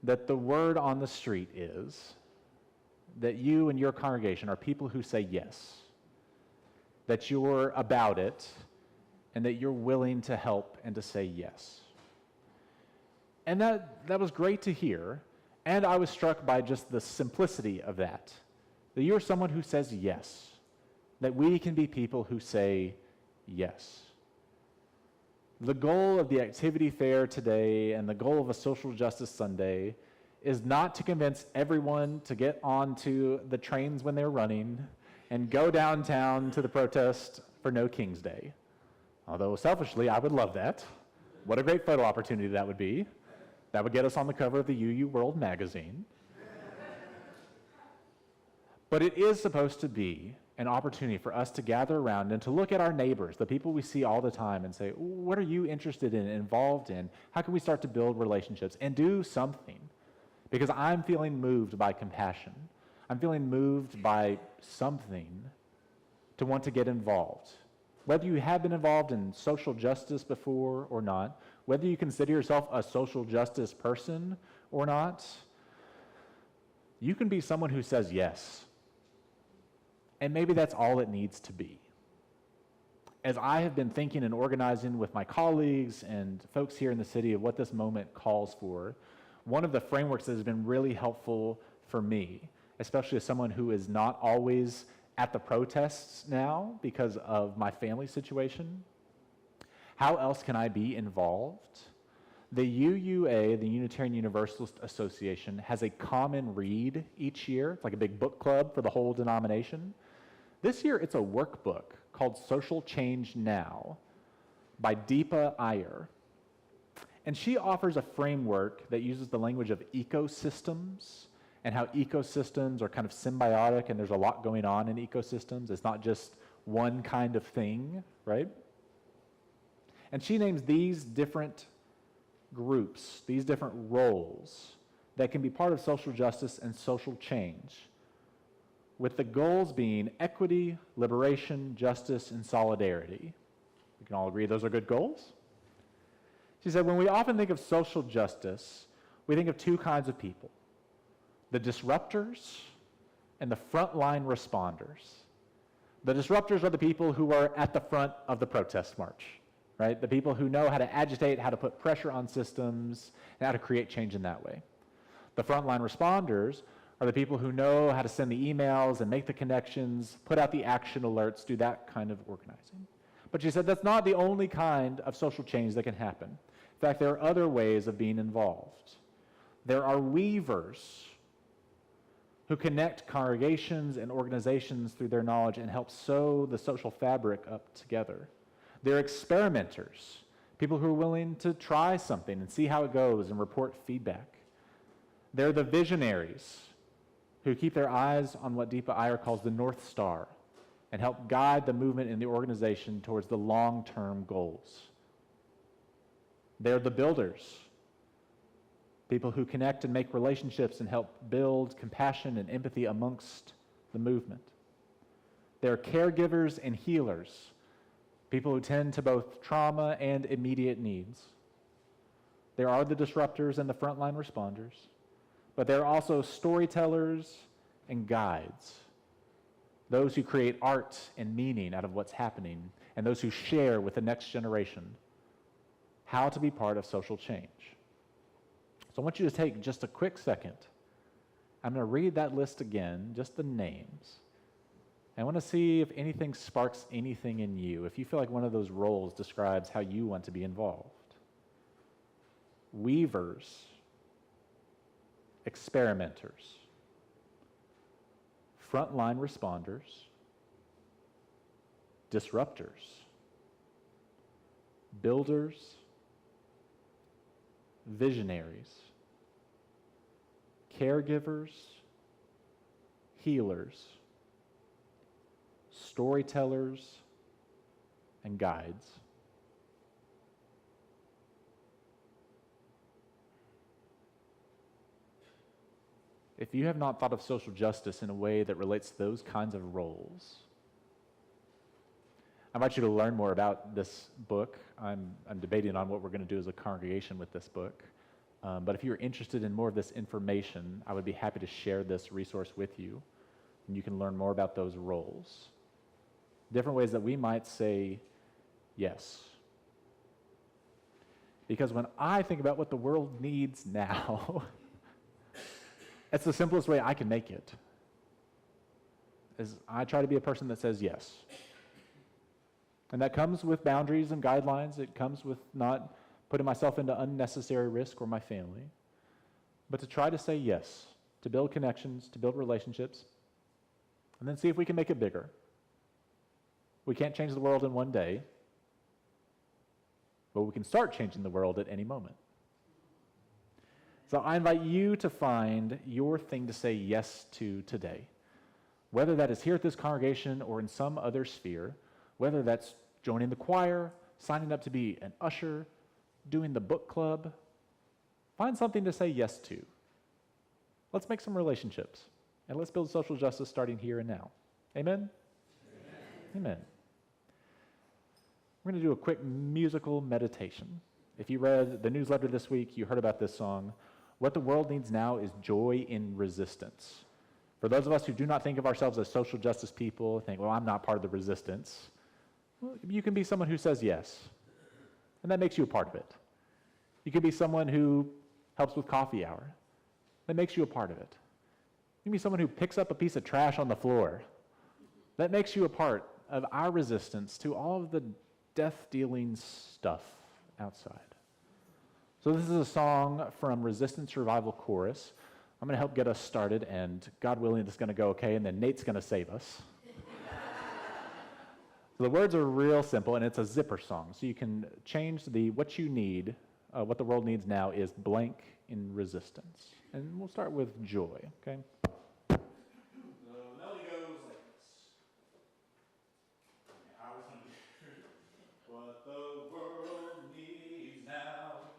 that the word on the street is that you and your congregation are people who say yes, that you're about it, and that you're willing to help and to say yes. And that was great to hear, and I was struck by just the simplicity of that you're someone who says yes, that we can be people who say yes. The goal of the activity fair today and the goal of a Social Justice Sunday is not to convince everyone to get onto the trains when they're running and go downtown to the protest for No King's Day. Although selfishly, I would love that. What a great photo opportunity that would be. That would get us on the cover of the UU World magazine. But it is supposed to be an opportunity for us to gather around and to look at our neighbors, the people we see all the time, and say, what are you interested in, involved in? How can we start to build relationships and do something? Because I'm feeling moved by compassion. I'm feeling moved by something to want to get involved. Whether you have been involved in social justice before or not, whether you consider yourself a social justice person or not, you can be someone who says yes. And maybe that's all it needs to be. As I have been thinking and organizing with my colleagues and folks here in the city of what this moment calls for, one of the frameworks that has been really helpful for me, especially as someone who is not always at the protests now because of my family situation, how else can I be involved? The UUA, the Unitarian Universalist Association, has a common read each year. It's like a big book club for the whole denomination. This year, it's a workbook called Social Change Now by Deepa Iyer. And she offers a framework that uses the language of ecosystems and how ecosystems are kind of symbiotic, and there's a lot going on in ecosystems. It's not just one kind of thing, right? And she names these different groups, these different roles that can be part of social justice and social change, with the goals being equity, liberation, justice, and solidarity. We can all agree those are good goals? She said, when we often think of social justice, we think of two kinds of people, the disruptors and the frontline responders. The disruptors are the people who are at the front of the protest march, right? The people who know how to agitate, how to put pressure on systems, and how to create change in that way. The frontline responders are the people who know how to send the emails and make the connections, put out the action alerts, do that kind of organizing. But she said that's not the only kind of social change that can happen. In fact, there are other ways of being involved. There are weavers who connect congregations and organizations through their knowledge and help sew the social fabric up together. There are experimenters, people who are willing to try something and see how it goes and report feedback. There are the visionaries who keep their eyes on what Deepa Iyer calls the North Star and help guide the movement and the organization towards the long-term goals. They're the builders, people who connect and make relationships and help build compassion and empathy amongst the movement. They're caregivers and healers, people who tend to both trauma and immediate needs. There are the disruptors and the frontline responders, but there are also storytellers and guides, those who create art and meaning out of what's happening, and those who share with the next generation how to be part of social change. So I want you to take just a quick second. I'm going to read that list again, just the names. I want to see if anything sparks anything in you, if you feel like one of those roles describes how you want to be involved. Weavers, experimenters, frontline responders, disruptors, builders, visionaries, caregivers, healers, storytellers, and guides. If you have not thought of social justice in a way that relates to those kinds of roles, I invite you to learn more about this book. I'm debating on what we're going to do as a congregation with this book. But if you're interested in more of this information, I would be happy to share this resource with you, and you can learn more about those roles. Different ways that we might say yes. Because when I think about what the world needs now, it's the simplest way I can make it, is I try to be a person that says yes. And that comes with boundaries and guidelines. It comes with not putting myself into unnecessary risk or my family, but to try to say yes, to build connections, to build relationships, and then see if we can make it bigger. We can't change the world in one day, but we can start changing the world at any moment. So I invite you to find your thing to say yes to today. whether that is here at this congregation or in some other sphere, whether that's joining the choir, signing up to be an usher, doing the book club. Find something to say yes to. Let's make some relationships, and let's build social justice starting here and now. Amen? Amen. We're going to do a quick musical meditation. If you read the newsletter this week, you heard about this song. What the world needs now is joy in resistance. For those of us who do not think of ourselves as social justice people, think, well, I'm not part of the resistance. Well, you can be someone who says yes, and that makes you a part of it. You could be someone who helps with coffee hour. That makes you a part of it. You can be someone who picks up a piece of trash on the floor. That makes you a part of our resistance to all of the death-dealing stuff outside. So this is a song from Resistance Revival Chorus. I'm going to help get us started, and God willing, it's going to go okay, and then Nate's going to save us. So the words are real simple, and it's a zipper song. So you can change what you need, what the world needs now is blank in resistance. And we'll start with joy, okay? The melody goes like this. I was going to do what the world needs now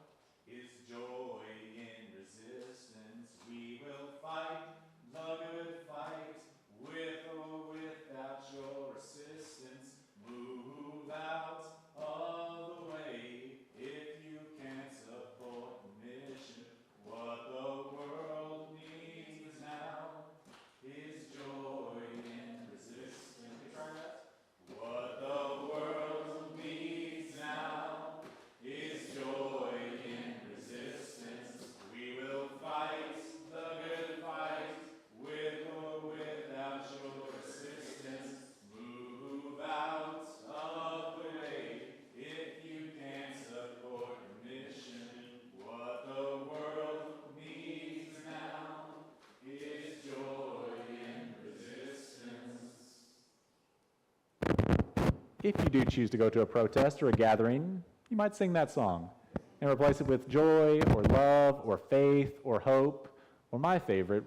is joy in resistance. We will fight the good fight with or without your assistance. Move out of the way if you can't support the mission. What the world needs now is joy in resistance. Can we try that? What the world needs now is joy in resistance. We will fight the good fight with or without your assistance. Move out of the way if you can't support the mission. What the world needs now is joy in resistance. If you do choose to go to a protest or a gathering, you might sing that song and replace it with joy or love or faith or hope, or my favorite,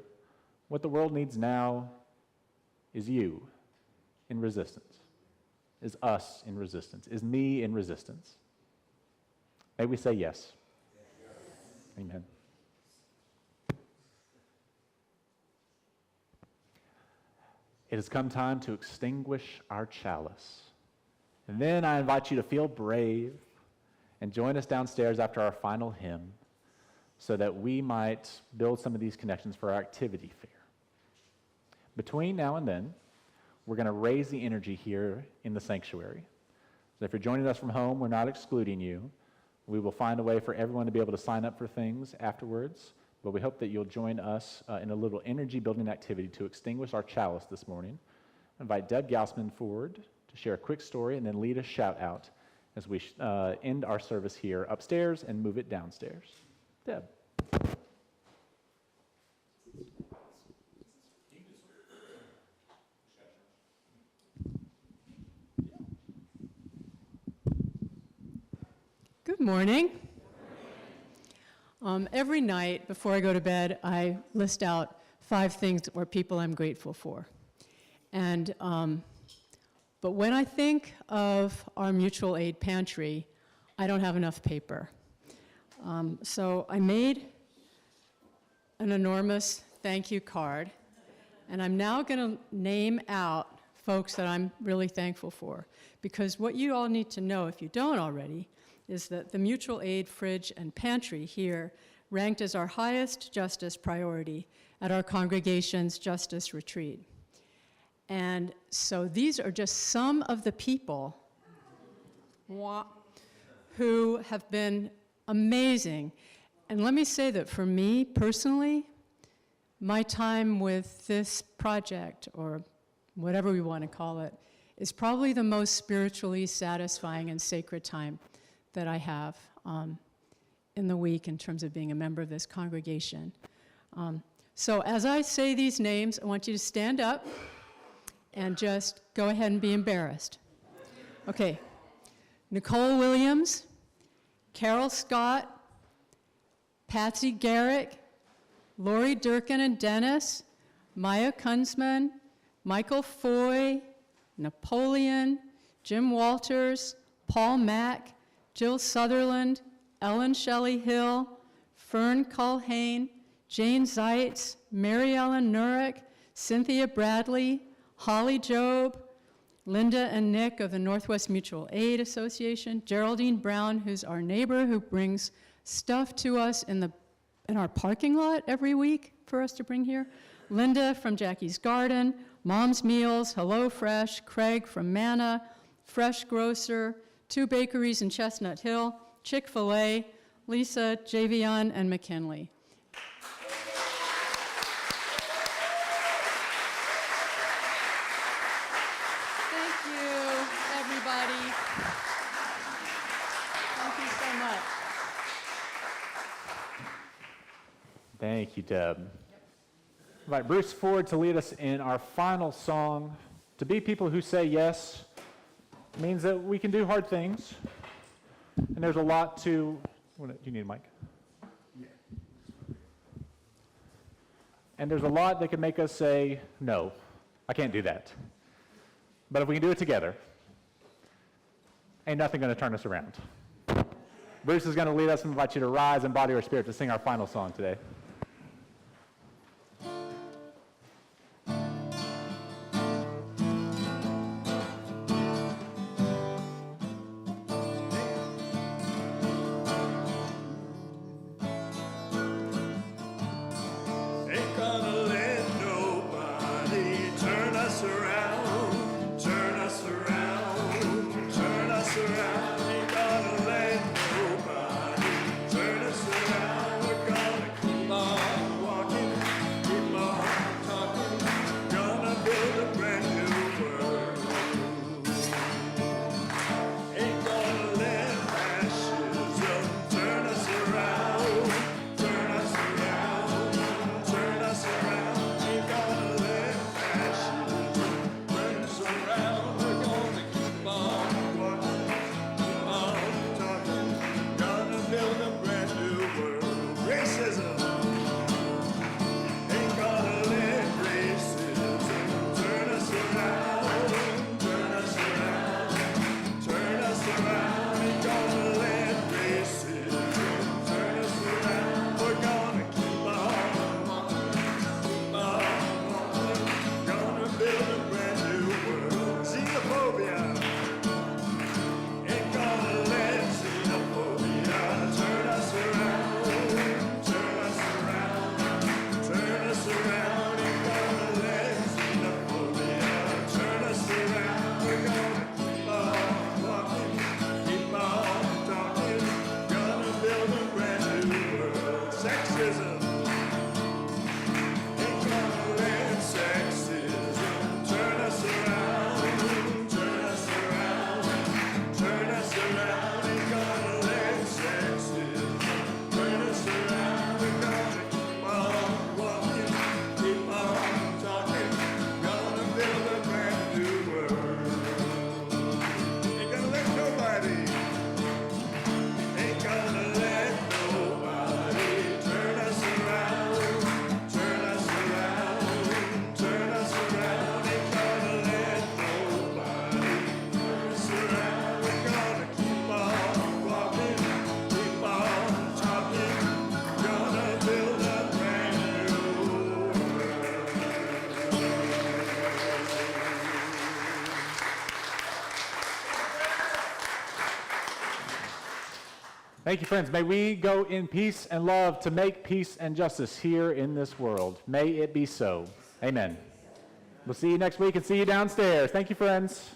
what the world needs now is you in resistance, is us in resistance, is me in resistance. May we say yes. Amen. It has come time to extinguish our chalice. And then I invite you to feel brave and join us downstairs after our final hymn so that we might build some of these connections for our activity fair. Between now and then, we're going to raise the energy here in the sanctuary. So if you're joining us from home, we're not excluding you. We will find a way for everyone to be able to sign up for things afterwards, but we hope that you'll join us in a little energy-building activity to extinguish our chalice this morning. I invite Deb Gausman forward to share a quick story and then lead a shout-out as we end our service here upstairs and move it downstairs. Deb. Good morning. Every night before I go to bed, I list out 5 things or people I'm grateful for. And, but when I think of our mutual aid pantry, I don't have enough paper. So I made an enormous thank you card, and I'm now going to name out folks that I'm really thankful for. Because what you all need to know, if you don't already, is that the mutual aid fridge and pantry here ranked as our highest justice priority at our congregation's justice retreat. And so these are just some of the people who have been amazing. And let me say that for me personally, my time with this project, or whatever we want to call it, is probably the most spiritually satisfying and sacred time that I have in the week in terms of being a member of this congregation. So as I say these names, I want you to stand up and just go ahead and be embarrassed. Okay, Nicole Williams, Carol Scott, Patsy Garrick, Lori Durkin and Dennis, Maya Kunzman, Michael Foy, Napoleon, Jim Walters, Paul Mack, Jill Sutherland, Ellen Shelley Hill, Fern Culhane, Jane Zeitz, Mary Ellen Nurek, Cynthia Bradley, Holly Job, Linda and Nick of the Northwest Mutual Aid Association, Geraldine Brown, who's our neighbor who brings stuff to us in our parking lot every week for us to bring here, Linda from Jackie's Garden, Mom's Meals, Hello Fresh, Craig from Manna, Fresh Grocer, 2 bakeries in Chestnut Hill, Chick-fil-A, Lisa, Javion, and McKinley. Thank you, everybody. Thank you so much. Thank you, Deb. Invite Bruce Ford to lead us in our final song. To be people who say yes means that we can do hard things. And there's a lot to... Do you need a mic? And there's a lot that can make us say, no, I can't do that. But if we can do it together, ain't nothing going to turn us around. Bruce is going to lead us and invite you to rise in body or spirit to sing our final song today. Ain't gonna let nobody turn us around, turn us around, turn us around. Ain't gonna let nobody turn us around. We're gonna keep on walking, keep on talking, gonna build a brand new world. Ain't gonna let fascism turn us around, turn us around, turn us around. Ain't gonna let fascism turn us around. We're gonna keep on walking, keep on talking, gonna build a brand new world. Racism ain't gonna let racism turn us around, turn us around, turn us around. Ain't gonna let racism turn us around. We're gonna keep on walking, keep on walking, gonna build a brand new world. Xenophobia ain't gonna let xenophobia turn us around, turn us around, turn us around. Ain't gonna let xenophobia turn us around. We're gonna keep on walking, keep on talking, gonna build a brand new world. Sexism ain't gonna let sexism turn us around, turn us around, turn us around. Ain't gonna let sexism turn us around. We're gonna keep on walking, keep on talking, gonna build a brand new world. Ain't gonna let nobody, ain't gonna let nobody turn us around, turn us around, turn us around. Ain't gonna let nobody turn us around. We're gonna keep on walking, keep on talking, gonna build a brand new world. Thank you, friends. May we go in peace and love to make peace and justice here in this world. May it be so. Amen. We'll see you next week and see you downstairs. Thank you, friends.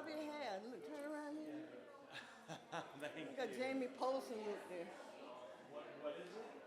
of your hair. Look, turn around here. You got Jamie Polson look there. What is it?